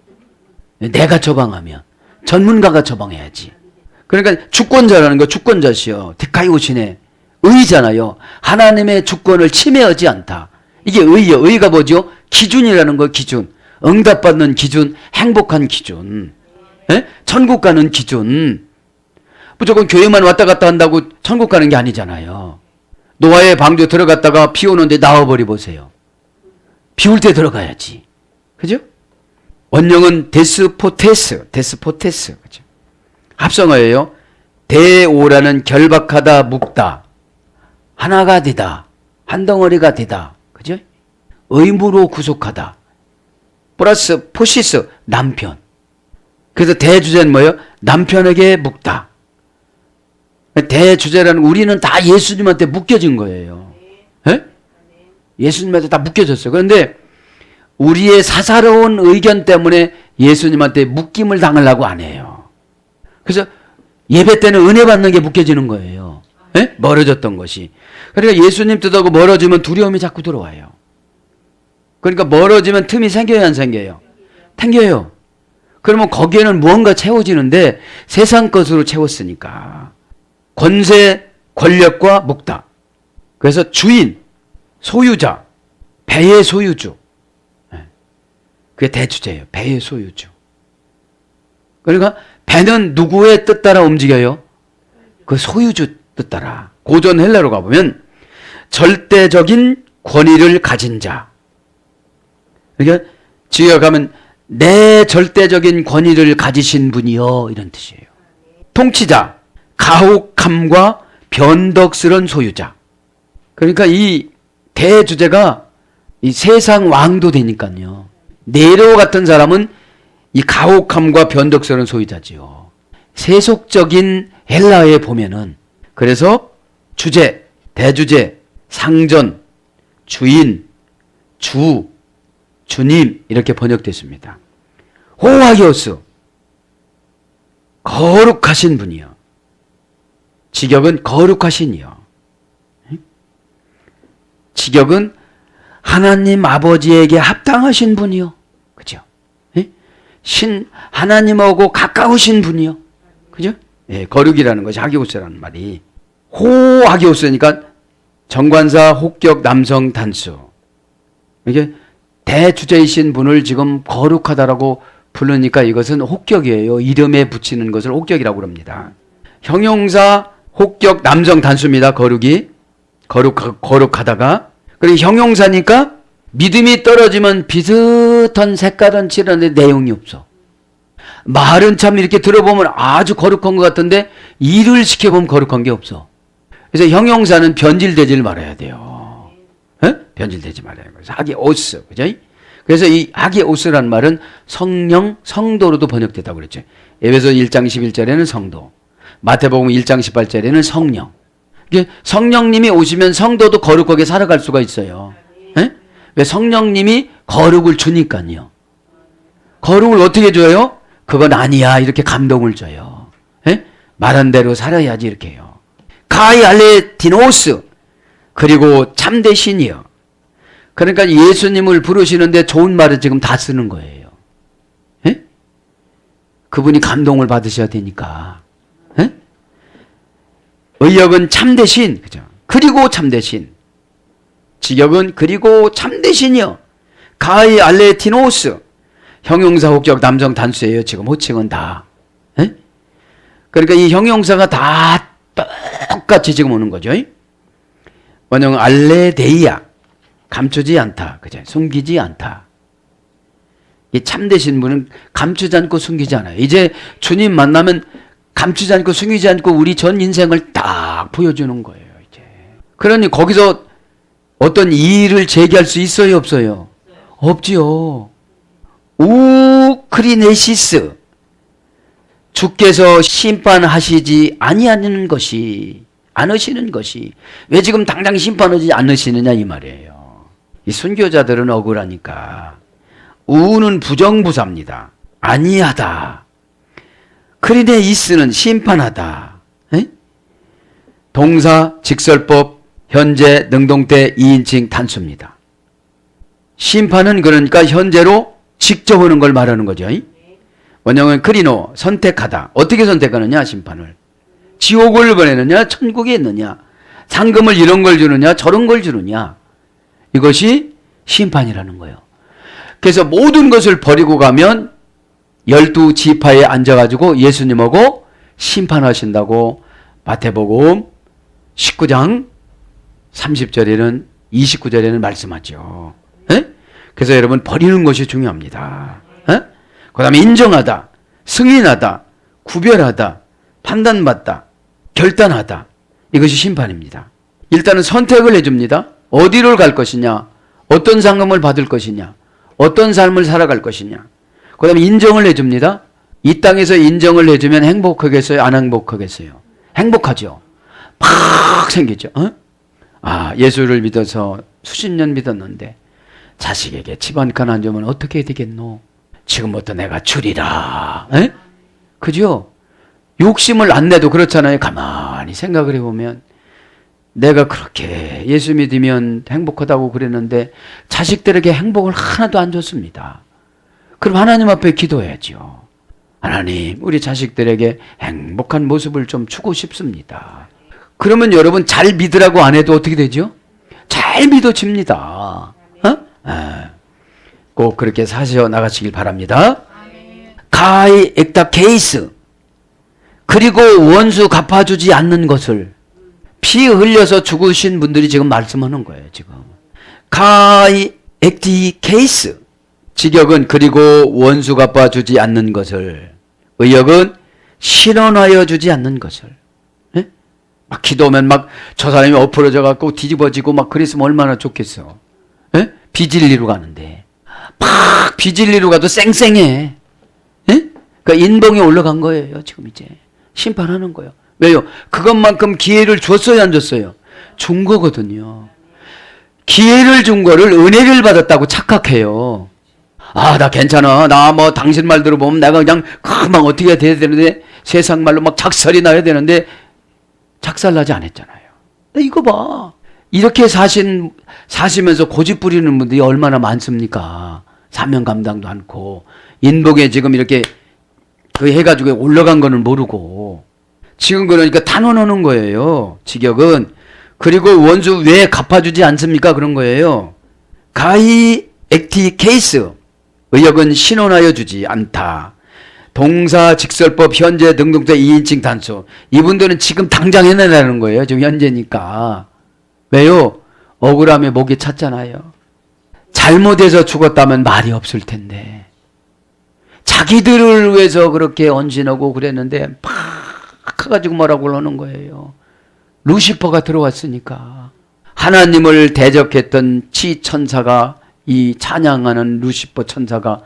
내가 처방하면. 전문가가 처방해야지. 그러니까 주권자라는 거 주권자시요. 디카이오시네. 의잖아요. 하나님의 주권을 침해하지 않다. 이게 의요. 의가 뭐죠? 기준이라는 거 기준. 응답받는 기준, 행복한 기준. 에? 천국 가는 기준. 무조건 교회만 왔다 갔다 한다고 천국 가는 게 아니잖아요. 노아의 방주 들어갔다가 비 오는데 나와버리 보세요. 비 올 때 들어가야지. 그죠? 원형은 데스포테스. 그죠? 합성어예요. 대오라는 결박하다, 묶다. 하나가 되다. 한 덩어리가 되다. 그죠? 의무로 구속하다. 플러스 포시스 남편. 그래서 대주제는 뭐예요? 남편에게 묶다. 대주제라는 우리는 다 예수님한테 묶여진 거예요. 에? 예수님한테 다 묶여졌어요. 그런데 우리의 사사로운 의견 때문에 예수님한테 묶임을 당하려고 안 해요. 그래서 예배 때는 은혜 받는 게 묶여지는 거예요. 에? 멀어졌던 것이. 그러니까 예수님 뜻하고 멀어지면 두려움이 자꾸 들어와요. 그러니까 멀어지면 틈이 생겨요, 안 생겨요? 생겨요. 그러면 거기에는 무언가 채워지는데 세상 것으로 채웠으니까. 권세, 권력과 묵다. 그래서 주인, 소유자, 배의 소유주. 그게 대주제예요. 배의 소유주. 그러니까 배는 누구의 뜻 따라 움직여요? 그 소유주 뜻 따라. 고전 헬라로 가보면 절대적인 권위를 가진 자. 그러니까 지혜가 가면 내 절대적인 권위를 가지신 분이요 이런 뜻이에요. 통치자, 가혹함과 변덕스런 소유자. 그러니까 이 대주제가 이 세상 왕도 되니까요. 네로 같은 사람은 이 가혹함과 변덕스러운 소유자지요. 세속적인 헬라에 보면은 그래서 주제, 대주제, 상전, 주인, 주, 주님 이렇게 번역됐습니다. 호아기오스, 거룩하신 분이요. 직역은 거룩하신이요. 직역은 하나님 아버지에게 합당하신 분이요. 그죠? 하나님하고 가까우신 분이요. 그죠? 거룩이라는 것이 하기오스라는 말이. 호하기오스니까 정관사, 혹격, 남성, 단수. 이게 대주제이신 분을 지금 거룩하다라고 부르니까 이것은 혹격이에요. 이름에 붙이는 것을 혹격이라고 합니다. 형용사, 혹격, 남성, 단수입니다. 거룩이. 거룩하다가. 그리고 형용사니까 믿음이 떨어지면 비슷한 색깔은 칠하는데 내용이 없어. 말은 참 이렇게 들어보면 아주 거룩한 것 같은데 일을 시켜보면 거룩한 게 없어. 그래서 형용사는 변질되질 말아야 돼요. 변질되지 말아야 돼요. 하기오스. 그죠? 그래서 이 하기오스라는 말은 성령, 성도로도 번역됐다고 그랬죠. 에베소 1장 11절에는 성도, 마태복음 1장 18절에는 성령. 성령님이 오시면 성도도 거룩하게 살아갈 수가 있어요. 왜? 성령님이 거룩을 주니까요. 거룩을 어떻게 줘요? 그건 아니야 이렇게 감동을 줘요. 말한 대로 살아야지 이렇게 해요. 가이 알레티노스, 그리고 참된 신이요. 그러니까 예수님을 부르시는데 좋은 말을 지금 다 쓰는 거예요. 그분이 감동을 받으셔야 되니까. 의역은 참되신, 그죠? 그리고 참되신. 직역은 그리고 참되신이요. 가이 알레티노스. 형용사, 혹격, 남성, 단수예요. 지금 호칭은 다. 그러니까 이 형용사가 다 똑같이 지금 오는 거죠. 원형은 알레데이아. 감추지 않다. 그죠? 숨기지 않다. 이 참되신 분은 감추지 않고 숨기지 않아요. 이제 주님 만나면 감추지 않고 숨기지 않고 우리 전 인생을 딱 보여주는 거예요. 이제. 그러니 거기서 어떤 이의를 제기할 수 있어요, 없어요? 없지요. 우크리네시스, 주께서 심판하시지 아니하는 것이, 않으시는 것이, 왜 지금 당장 심판하지 않으시느냐 이 말이에요. 이 순교자들은 억울하니까. 우는 부정부사입니다. 아니하다. 크리네이스는 심판하다. 동사, 직설법, 현재, 능동태, 2인칭 단수입니다. 심판은 그러니까 현재로 직접 하는 걸 말하는 거죠. 원형은 크리노, 선택하다. 어떻게 선택하느냐, 심판을. 지옥을 보내느냐, 천국에 있느냐. 상금을 이런 걸 주느냐, 저런 걸 주느냐. 이것이 심판이라는 거예요. 그래서 모든 것을 버리고 가면 12지파에 앉아가지고 예수님하고 심판하신다고 마태복음 19장 30절에는 29절에는 말씀하죠. 그래서 여러분 버리는 것이 중요합니다. 그 다음에 인정하다, 승인하다, 구별하다, 판단받다, 결단하다. 이것이 심판입니다. 일단은 선택을 해줍니다. 어디를 갈 것이냐, 어떤 상금을 받을 것이냐, 어떤 삶을 살아갈 것이냐. 그 다음에 인정을 해줍니다. 이 땅에서 인정을 해주면 행복하겠어요? 안 행복하겠어요? 행복하죠. 팍 생기죠. 예수를 믿어서 수십 년 믿었는데 자식에게 집 한 칸 안 주면 어떻게 되겠노? 지금부터 내가 주리라. 그죠? 욕심을 안 내도 그렇잖아요. 가만히 생각을 해보면 내가 그렇게 예수 믿으면 행복하다고 그랬는데 자식들에게 행복을 하나도 안 줬습니다. 그럼 하나님 앞에 기도해야죠. 하나님, 우리 자식들에게 행복한 모습을 좀 주고 싶습니다. 그러면 여러분 잘 믿으라고 안 해도 어떻게 되죠? 잘 믿어집니다. 꼭 그렇게 사셔 나가시길 바랍니다. 가이 액다 케이스, 그리고 원수 갚아주지 않는 것을, 피 흘려서 죽으신 분들이 지금 말씀하는 거예요. 지금 가이 액티 케이스, 직역은 그리고 원수 갚아주지 않는 것을, 의역은 실현하여 주지 않는 것을. 막 기도하면 막 저 사람이 엎어져 갖고 뒤집어지고 막 그랬으면 얼마나 좋겠어. 비진리로 가는데 팍 비진리로 가도 쌩쌩해. 그러니까 인봉에 올라간 거예요. 지금 이제 심판하는 거예요. 왜요? 그것만큼 기회를 줬어요, 안 줬어요? 준 거거든요. 기회를 준 거를 은혜를 받았다고 착각해요. 아, 나 괜찮아. 나 뭐 당신 말 들어보면 내가 그냥 금방 어떻게 돼야 되는데 세상 말로 막 작살이 나야 되는데 작살나지 않았잖아요. 이거 봐. 이렇게 사시면서 고집 부리는 분들이 얼마나 많습니까? 사명 감당도 않고 인복에 지금 이렇게 그 해가지고 올라간 거는 모르고 지금 그러니까 탄원하는 거예요. 직역은. 그리고 원수 왜 갚아주지 않습니까? 그런 거예요. 가히 액티 케이스 의역은 신원하여 주지 않다. 동사 직설법 현재 능동태 2인칭 단수. 이분들은 지금 당장 해내라는 거예요. 지금 현재니까. 왜요? 억울함에 목이 찼잖아요. 잘못해서 죽었다면 말이 없을 텐데 자기들을 위해서 그렇게 언신하고 그랬는데 막 가지고 뭐라고 하는 거예요. 루시퍼가 들어왔으니까. 하나님을 대적했던 치천사가 이 찬양하는 루시퍼 천사가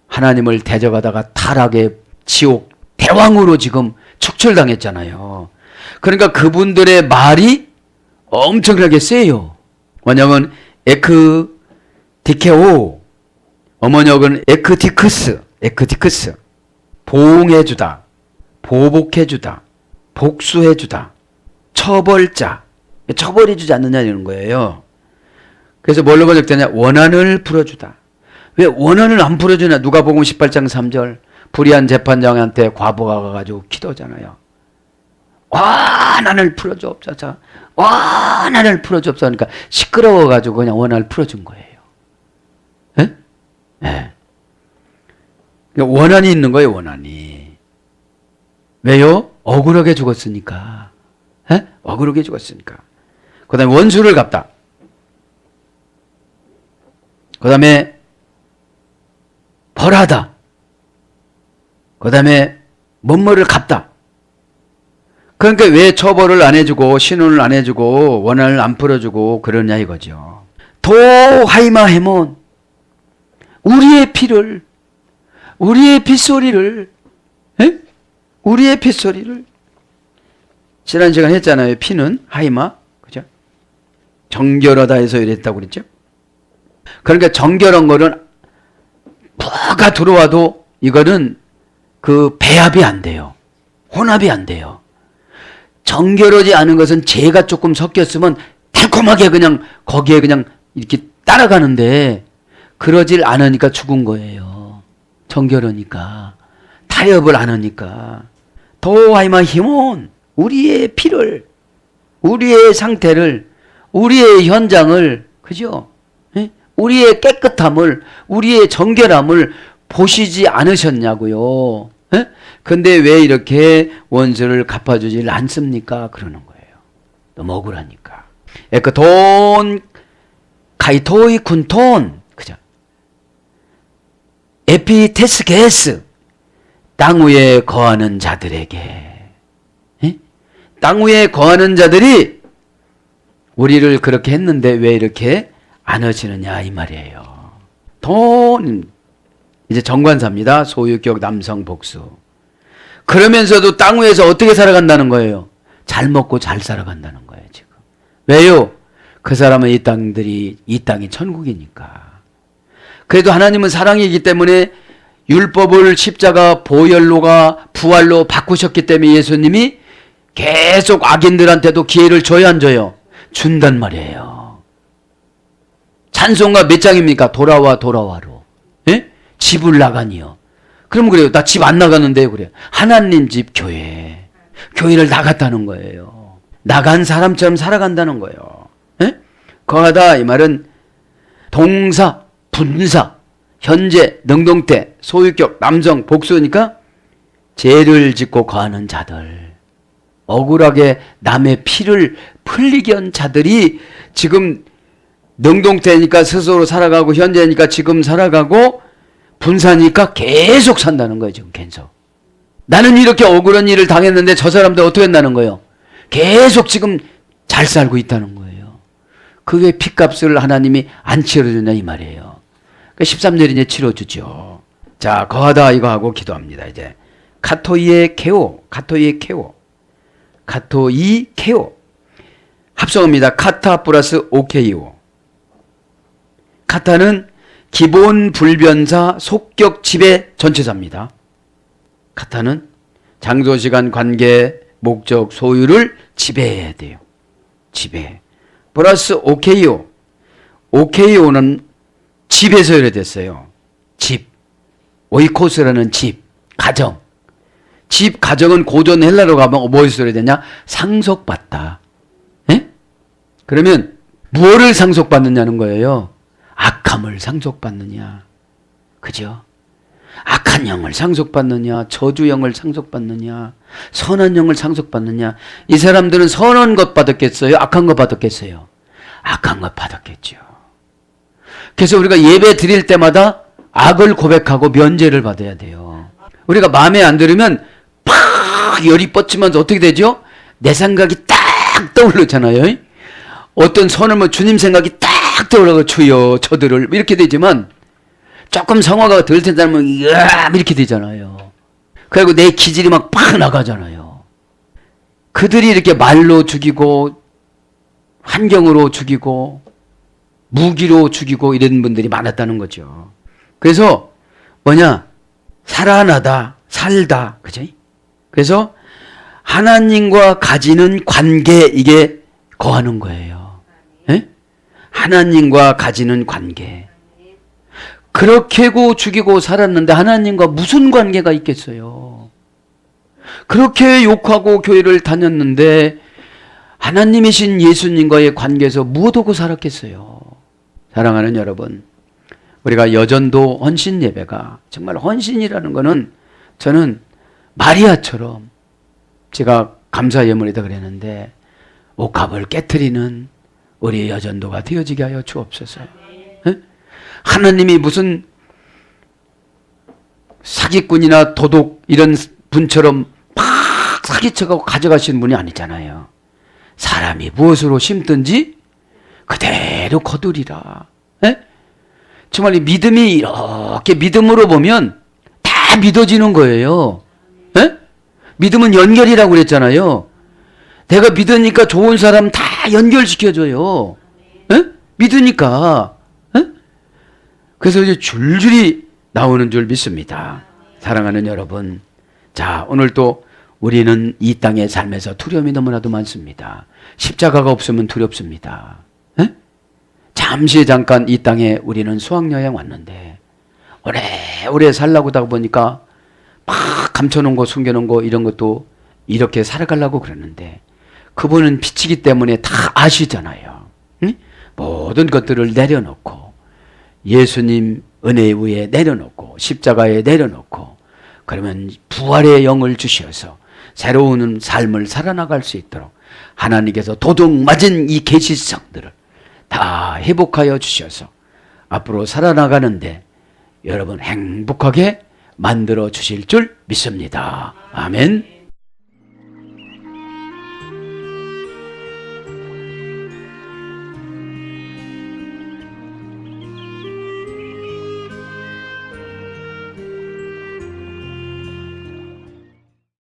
하나님을 대적하다가 타락의 지옥 대왕으로 지금 축출당했잖아요. 그러니까 그분들의 말이 엄청나게 세요. 원역은 에크디케오, 어머역은 에크디크스, 보응해주다, 보복해주다, 복수해주다, 처벌자, 처벌해주지 않느냐 이런 거예요. 그래서 뭘로 번역되냐? 원한을 풀어주다. 왜 원한을 안 풀어주냐? 누가복음 18장 3절 불의한 재판장한테 과부가 가가지고 기도하잖아요. 원한을 풀어주옵소서. 원한을 풀어주옵소서. 그러니까 시끄러워가지고 그냥 원한을 풀어준 거예요. 예? 예. 그러니까 원한이 있는 거예요. 원한이. 왜요? 억울하게 죽었으니까. 예? 억울하게 죽었으니까. 그 다음에 원수를 갚다. 그 다음에 벌하다. 그 다음에 뭐뭐를 갚다. 그러니까 왜 처벌을 안 해주고 신원을 안 해주고 원한을 안 풀어주고 그러냐 이거죠. 도하이마 헤몬, 우리의 피를, 우리의 핏소리를, 에? 우리의 핏소리를. 지난 시간에 했잖아요. 피는 하이마, 그죠? 정결하다 해서 이랬다고 그랬죠. 그러니까 정결한 거는 뭐가 들어와도 이거는 그 배합이 안 돼요. 혼합이 안 돼요. 정결하지 않은 것은 죄가 조금 섞였으면 달콤하게 그냥 거기에 그냥 이렇게 따라가는데 그러질 않으니까 죽은 거예요. 정결하니까. 타협을 안 하니까. 도하이마 힘은 우리의 피를, 우리의 상태를, 우리의 현장을, 그죠? 우리의 깨끗함을, 우리의 정결함을 보시지 않으셨냐고요. 근데 왜 이렇게 원수를 갚아주질 않습니까? 그러는 거예요. 너무 억울하니까. 그 돈, 가이토이 쿤톤, 그죠? 에피테스게스, 땅 위에 거하는 자들에게. 땅 위에 거하는 자들이 우리를 그렇게 했는데 왜 이렇게 안 하시느냐 이 말이에요. 돈, 이제 정관사입니다. 소유격 남성 복수. 그러면서도 땅 위에서 어떻게 살아간다는 거예요? 잘 먹고 잘 살아간다는 거예요, 지금. 왜요? 그 사람은 이 땅이 천국이니까. 그래도 하나님은 사랑이기 때문에 율법을 십자가 보혈로가 부활로 바꾸셨기 때문에 예수님이 계속 악인들한테도 기회를 줘야 안 줘요? 준단 말이에요. 찬송가 몇 장입니까? 돌아와로. 예? 집을 나가니요. 그럼 그래요. 나 집 안 나가는데요. 그래요. 하나님 집 교회. 교회를 나갔다는 거예요. 나간 사람처럼 살아간다는 거예요. 예? 거하다 이 말은 동사, 분사, 현재, 능동태, 소유격, 남성, 복수니까 죄를 짓고 거하는 자들. 억울하게 남의 피를 흘리게 한 자들이 지금 능동태니까 스스로 살아가고 현재니까 지금 살아가고 분사니까 계속 산다는 거예요. 지금 계속. 나는 이렇게 억울한 일을 당했는데 저 사람들 어떻게 한다는 거예요? 계속 지금 잘 살고 있다는 거예요. 그게 피값을 하나님이 안 치러주냐 이 말이에요. 13절이 이제 치러주죠. 자, 거하다 이거 하고 기도합니다. 이제 카토이의 케오. 합성어입니다. 카타 플러스 오케이오. 카타는 기본 불변사 속격 지배 전치사입니다. 카타는 장소 시간 관계 목적 소유를 지배해야 돼요. 지배 플러스 오케이오. 오케이오는 집에서 이래됐어요. 집. 오이코스라는 집, 가정. 집, 가정은 고전 헬라로 가면 뭐에서 이래되냐? 상속받다. 예? 그러면 무엇을 상속받느냐는 거예요. 악함을 상속받느냐. 그죠? 악한 영을 상속받느냐, 저주영을 상속받느냐, 선한 영을 상속받느냐. 이 사람들은 선한 것 받았겠어요? 악한 것 받았겠어요? 악한 것 받았겠죠. 그래서 우리가 예배 드릴 때마다 악을 고백하고 면제를 받아야 돼요. 우리가 마음에 안 들으면 팍 열이 뻗치면서 어떻게 되죠? 내 생각이 딱 떠오르잖아요. 어떤 선을 뭐 주님 생각이 딱 떠오르고 주여 저들을 이렇게 되지만 조금 성화가 덜 된다면 이렇게 되잖아요. 그리고 내 기질이 막 팍 나가잖아요. 그들이 이렇게 말로 죽이고 환경으로 죽이고 무기로 죽이고 이런 분들이 많았다는 거죠. 그래서 뭐냐? 살아나다, 살다, 그죠? 그래서 하나님과 가지는 관계, 이게 거하는 거예요. 예? 하나님과 가지는 관계. 그렇게 죽이고 살았는데 하나님과 무슨 관계가 있겠어요? 그렇게 욕하고 교회를 다녔는데 하나님이신 예수님과의 관계에서 무엇하고 살았겠어요? 사랑하는 여러분, 우리가 여전도 헌신 예배가 정말 헌신이라는 거는 저는 마리아처럼 제가 감사 예물이다 그랬는데 옥합을 깨트리는 우리 여전도가 되어지게 하여 주옵소서. 에? 하나님이 무슨 사기꾼이나 도둑 이런 분처럼 막 사기쳐가고 가져가시는 분이 아니잖아요. 사람이 무엇으로 심든지 그대로 거두리라. 에? 정말 이 믿음이 이렇게 믿음으로 보면 다 믿어지는 거예요. 에? 믿음은 연결이라고 그랬잖아요. 내가 믿으니까 좋은 사람 다 연결시켜줘요. 에? 믿으니까. 에? 그래서 이제 줄줄이 나오는 줄 믿습니다. 사랑하는 여러분, 자, 오늘 또 우리는 이 땅의 삶에서 두려움이 너무나도 많습니다. 십자가가 없으면 두렵습니다. 에? 잠시 잠깐 이 땅에 우리는 수학여행 왔는데 오래오래 살라고 하다 보니까 막 감춰놓은 거 숨겨놓은 거 이런 것도 이렇게 살아가려고 그러는데 그분은 빛이기 때문에 다 아시잖아요. 응? 모든 것들을 내려놓고 예수님 은혜 위에 내려놓고 십자가에 내려놓고 그러면 부활의 영을 주셔서 새로운 삶을 살아나갈 수 있도록 하나님께서 도둑 맞은 이 계시성들을 다 회복하여 주셔서 앞으로 살아나가는데 여러분 행복하게 만들어 주실 줄 믿습니다. 아멘.